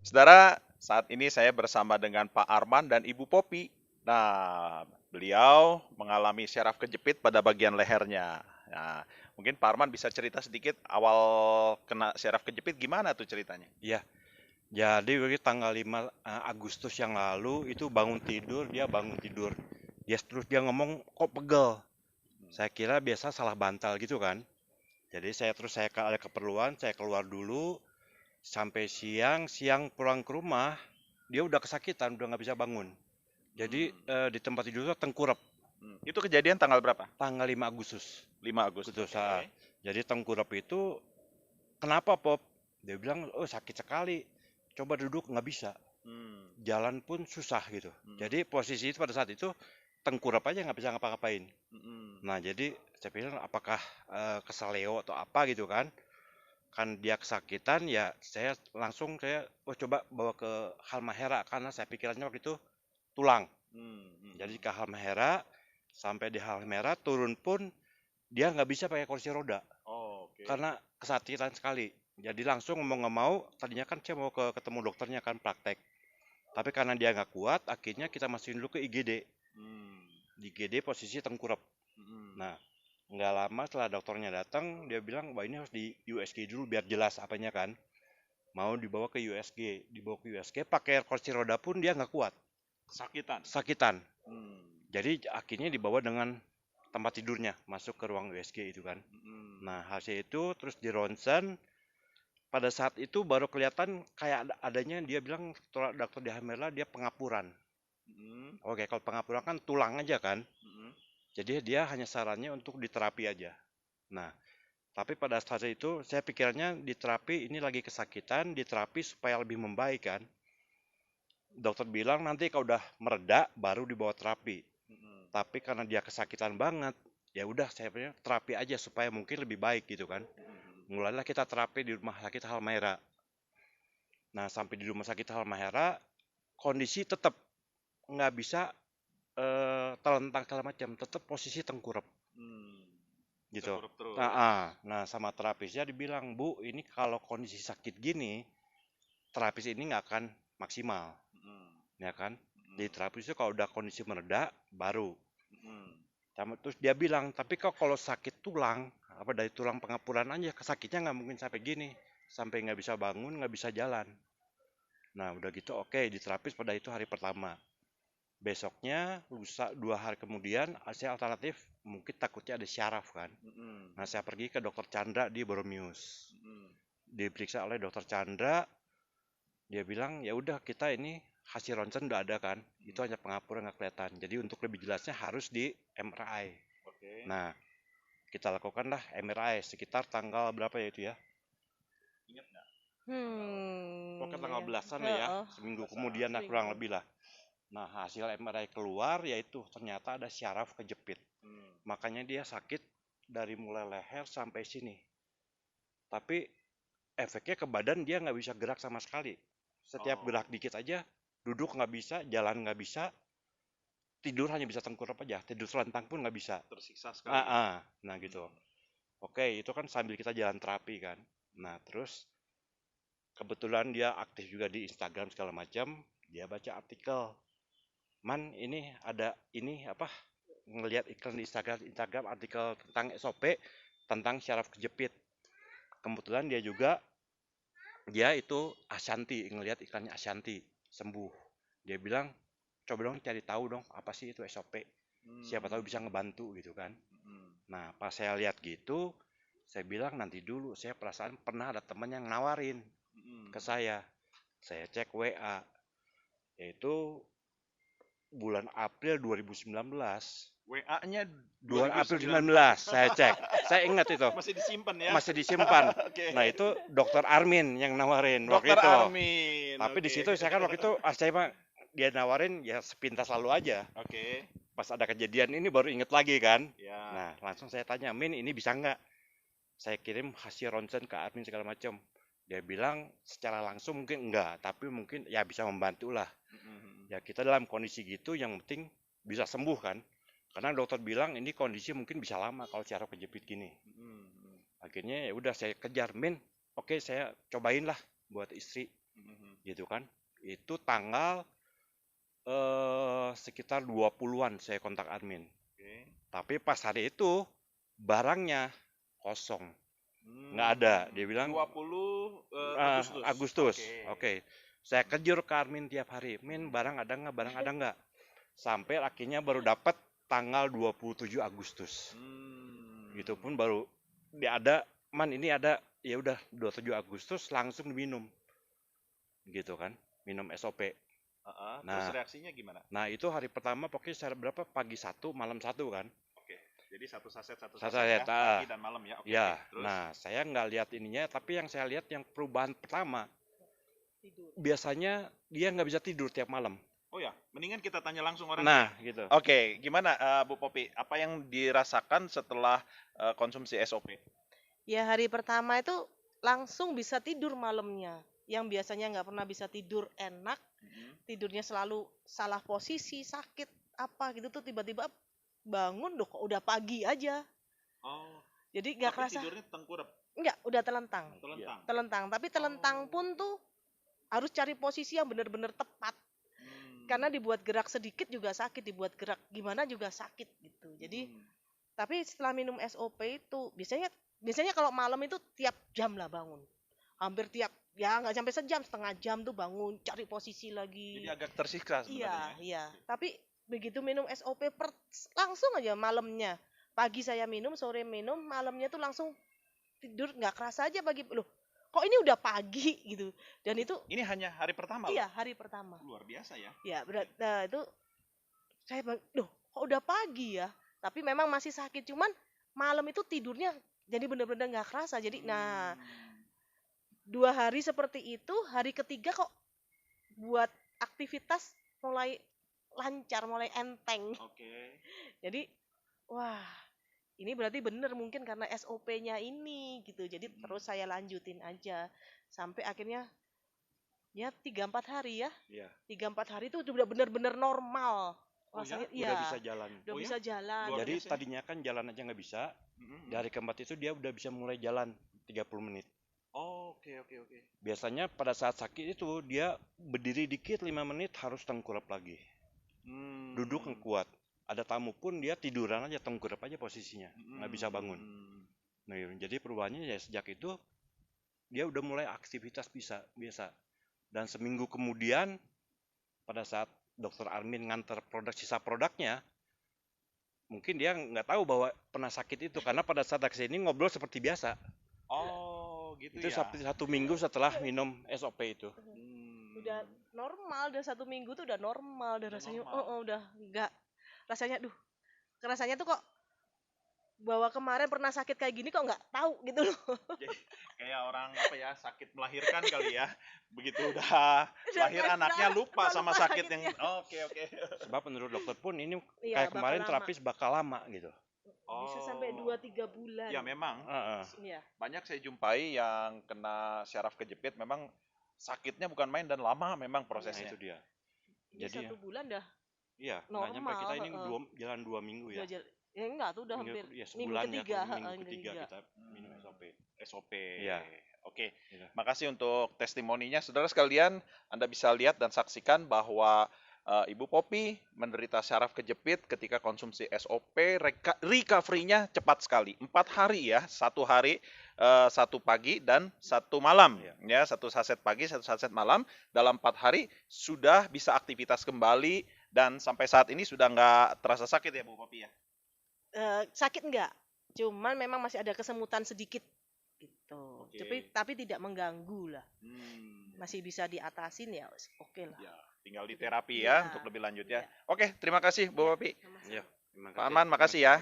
Saudara, saat ini saya bersama dengan Pak Arman dan Ibu Popi. Nah, beliau mengalami syaraf kejepit pada bagian lehernya. Nah, mungkin Pak Arman bisa cerita sedikit awal kena syaraf kejepit gimana tuh ceritanya? Iya, jadi begitu tanggal 5 Agustus yang lalu itu dia bangun tidur. Dia ngomong kok pegel. Saya kira biasa salah bantal gitu kan. Jadi saya ada keperluan, saya keluar dulu sampai siang pulang ke rumah, dia udah kesakitan, udah nggak bisa bangun. Jadi Hmm, di tempat tidur itu tengkurap Itu kejadian tanggal berapa? tanggal 5 Agustus. 5 Agustus, Betul, oke. Jadi tengkurap itu kenapa Pop? Dia bilang, oh sakit sekali. Coba duduk nggak bisa. Hmm, Jalan pun susah gitu. hmm, Jadi posisi itu pada saat itu tengkurap aja nggak bisa ngapa-ngapain. hmm, Nah jadi saya pikir apakah kesaleo atau apa gitu kan? Kan dia kesakitan ya saya coba bawa ke Halmahera karena saya pikirannya waktu itu tulang. Jadi ke Halmahera sampai di Halmahera turun pun dia nggak bisa pakai kursi roda Oh, oke. karena kesakitan sekali. Jadi langsung mau nggak mau tadinya kan saya mau ketemu dokternya kan praktek. Tapi karena dia nggak kuat, akhirnya kita masukin dulu ke IGD. Hmm, Di IGD posisi tengkurap. hmm, Nah, nggak lama setelah dokternya datang, dia bilang, wah ini harus di USG dulu biar jelas apanya kan. Mau dibawa ke USG pakai kursi roda pun dia nggak kuat, Kesakitan. sakitan. Hmm, Jadi akhirnya dibawa dengan tempat tidurnya masuk ke ruang USG itu kan. hmm, Nah hasil itu terus di ronsen. Pada saat itu baru kelihatan kayak adanya dia bilang dokter di Hamela dia pengapuran. hmm, Oke, kalau pengapuran kan tulang aja kan. hmm, Jadi dia hanya sarannya untuk diterapi aja. Nah, tapi pada saat itu saya pikirannya diterapi ini lagi kesakitan, diterapi supaya lebih membaik kan. Dokter bilang nanti kalau udah mereda baru dibawa terapi. hmm, Tapi karena dia kesakitan banget, ya udah saya pikir terapi aja supaya mungkin lebih baik gitu kan. hmm, Mulailah kita terapi di rumah sakit Halmahera. Nah, sampai di rumah sakit Halmahera, kondisi tetap nggak bisa telentang segala macam, tetap posisi tengkurap hmm. gitu. Tengkurap Nah, terus. nah sama terapisnya dibilang, Bu, ini kalau kondisi sakit gini, terapis ini nggak akan maksimal, Hmm, ya kan? Di hmm, terapis itu kalau udah kondisi mereda, baru. hmm. Terus dia bilang, tapi kok kalau sakit tulang, apa dari tulang pengapuran aja, sakitnya nggak mungkin sampai gini, sampai nggak bisa bangun, nggak bisa jalan. Nah, udah gitu, oke, di terapis pada itu hari pertama. Besoknya, lusa 2 hari kemudian, saya alternatif, mungkin takutnya ada syaraf kan. Mhm, Nah, saya pergi ke dokter Chandra di Boromius. mhm, Diperiksa oleh dokter Chandra, dia bilang, ya udah kita ini hasil ronsen udah ada kan. Itu mhm. hanya pengapur nggak kelihatan. Jadi untuk lebih jelasnya harus di MRI. Oke. Nah, kita lakukanlah MRI sekitar tanggal berapa ya itu ya? Ingat nggak? Tanggal Pokoknya tanggal Ya, belasan lah ya, heeh, seminggu belasan. kemudian lah kurang seminggu. lebih lah. Nah, hasil MRI keluar yaitu ternyata ada syaraf kejepit. Hmm. Makanya dia sakit dari mulai leher sampai sini. Tapi efeknya ke badan dia nggak bisa gerak sama sekali. Setiap Oh, gerak dikit aja, duduk nggak bisa, jalan nggak bisa, tidur hanya bisa tengkurap aja, tidur selentang pun nggak bisa. tersiksa sekali. Nah gitu. Hmm. Oke, itu kan sambil kita jalan terapi kan. Nah terus kebetulan dia aktif juga di Instagram segala macam, dia baca artikel. Man, ini ada ini apa? Ngelihat iklan di Instagram artikel tentang SOP tentang syaraf kejepit. Kebetulan dia itu Ashanti, ngelihat iklannya Ashanti sembuh. Dia bilang, coba dong cari tahu dong apa sih itu SOP. Siapa tahu Hmm. bisa ngebantu gitu kan. Hmm. Nah, pas saya lihat gitu, saya bilang nanti dulu, saya perasaan pernah ada teman yang nawarin Hmm. ke saya. Saya cek WA, yaitu bulan April 2019. WA-nya 2 April 2019. 19 saya cek. Saya ingat itu, Masih disimpan ya. masih disimpan. Oke. Nah, itu Dokter Armin yang nawarin waktu Dokter itu. Armin. Tapi di Oke. situ saya kan waktu itu saya mah dia nawarin ya sepintas lalu aja. Oke. Pas ada kejadian ini baru inget lagi kan. Ya. Nah, langsung saya tanya, Min ini bisa nggak? Saya kirim hasil ronsen ke admin segala macam. Dia bilang secara langsung mungkin enggak, tapi mungkin ya bisa membantu lah. Hmm. Ya kita dalam kondisi gitu yang penting bisa sembuh kan. Karena dokter bilang ini kondisi mungkin bisa lama kalau syaraf kejepit gini. Hmm. Akhirnya ya udah saya kejar, Min. Oke, saya cobain lah buat istri. gitu kan. Itu tanggal sekitar 20-an saya kontak admin. Oke. Tapi pas hari itu barangnya kosong, nggak ada. Dia bilang 20 Agustus. Agustus. Oke. Oke. Saya kejar ke admin tiap hari, Min, barang ada nggak, barang ada nggak. Sampai akhirnya baru dapat tanggal 27 Agustus. Gitu pun baru dia ada, Man ini ada, ya udah 27 Agustus langsung diminum. Gitu kan, minum SOP. Terus Nah. reaksinya gimana? Nah itu hari pertama pokoknya saya berapa, pagi 1 malam 1 kan. Oke. Jadi satu saset Satu ya, saset, pagi dan malam ya. Oke. Ya, Terus? nah saya nggak lihat ininya, tapi yang saya lihat yang perubahan pertama, Tidur. biasanya dia nggak bisa tidur tiap malam. Oh ya, mendingan kita tanya langsung orang. Nah, gitu. Oke, gimana Bu Popi? Apa yang dirasakan setelah konsumsi SOP? Ya hari pertama itu langsung bisa tidur malamnya. Yang biasanya nggak pernah bisa tidur enak, tidurnya selalu salah posisi, sakit apa gitu tuh tiba-tiba bangun kok udah pagi aja. Oh. Jadi nggak kerasa. Tidurnya tengkurap. Enggak, udah telentang. Telentang. Tapi telentang pun tuh harus cari posisi yang benar-benar tepat. Karena dibuat gerak sedikit juga sakit, dibuat gerak gimana juga sakit gitu. Jadi tapi setelah minum SOP itu biasanya kalau malam itu tiap jam lah bangun. Hampir tiap, ya nggak sampai sejam, setengah jam tuh bangun, cari posisi lagi. Jadi agak tersiksa sebenarnya. Iya. Tapi begitu minum SOP langsung aja malamnya. Pagi saya minum, sore minum, malamnya tuh langsung tidur, nggak kerasa aja pagi. Loh, kok ini udah pagi gitu. Dan itu ini hanya hari pertama. Iya, hari pertama. Luar biasa ya. Ya, itu saya loh, kok udah pagi ya. Tapi memang masih sakit, cuman malam itu tidurnya jadi benar-benar nggak kerasa. Jadi nah 2 hari seperti itu, hari ketiga kok buat aktivitas mulai lancar, mulai enteng. Oke. Jadi wah, ini berarti bener mungkin karena SOP-nya ini gitu. Jadi terus saya lanjutin aja sampai akhirnya ya 3-4 hari ya. Iya. 3-4 hari itu udah bener-bener normal. Rasanya Udah bisa jalan. Udah bisa jalan. Jadi tadinya kan jalan aja nggak bisa. Dari keempat itu dia udah bisa mulai jalan 30 menit. Oke. Biasanya pada saat sakit itu dia berdiri dikit 5 menit harus tengkurap lagi. Duduk yang kuat. Ada tamu pun dia tiduran aja, tengkurap aja posisinya, nggak bisa bangun. Nah, jadi perubahannya ya sejak itu dia udah mulai aktivitas biasa. Dan seminggu kemudian pada saat dokter Armin nganter sisa produknya, mungkin dia nggak tahu bahwa pernah sakit itu karena pada saat kesini ngobrol seperti biasa. Oh, gitu itu ya. Itu 1 minggu setelah minum SOP itu. Udah normal, udah 1 minggu tuh udah normal, udah rasanya udah nggak rasanya rasanya tuh kok bahwa kemarin pernah sakit kayak gini kok nggak tahu gitu loh. Kayak orang sakit melahirkan kali ya. Begitu udah lahir anaknya lupa sama sakit yang Oke. Sebab menurut dokter pun ini kayak kemarin terapis bakal lama gitu. Bisa sampai 2-3 bulan. Ya memang. Iya. Banyak saya jumpai yang kena syaraf kejepit memang sakitnya bukan main dan lama memang prosesnya. Itu dia. Jadi 1 bulan dah. Iya, normal. Nggak nyampe kita ini jalan 2 minggu ya. Ya enggak tuh udah hampir minggu ketiga. Minggu ketiga kita minum SOP. Iya. Oke. Makasih untuk testimoninya. Saudara sekalian, Anda bisa lihat dan saksikan bahwa Ibu Popi menderita syaraf kejepit ketika konsumsi SOP, recovery-nya cepat sekali. 4 hari ya, 1 hari, 1 pagi dan 1 malam. Ya, 1 saset pagi, 1 saset malam. Dalam 4 hari sudah bisa aktivitas kembali dan sampai saat ini sudah nggak terasa sakit ya Bu Popi ya? Sakit enggak, cuman memang masih ada kesemutan sedikit gitu. Tapi tidak mengganggu lah. Masih bisa diatasin ya, oke lah. Ya, tinggal di terapi ya untuk lebih lanjut ya. Oke, terima kasih Bu Popi. Iya. Pak Arman, makasih ya.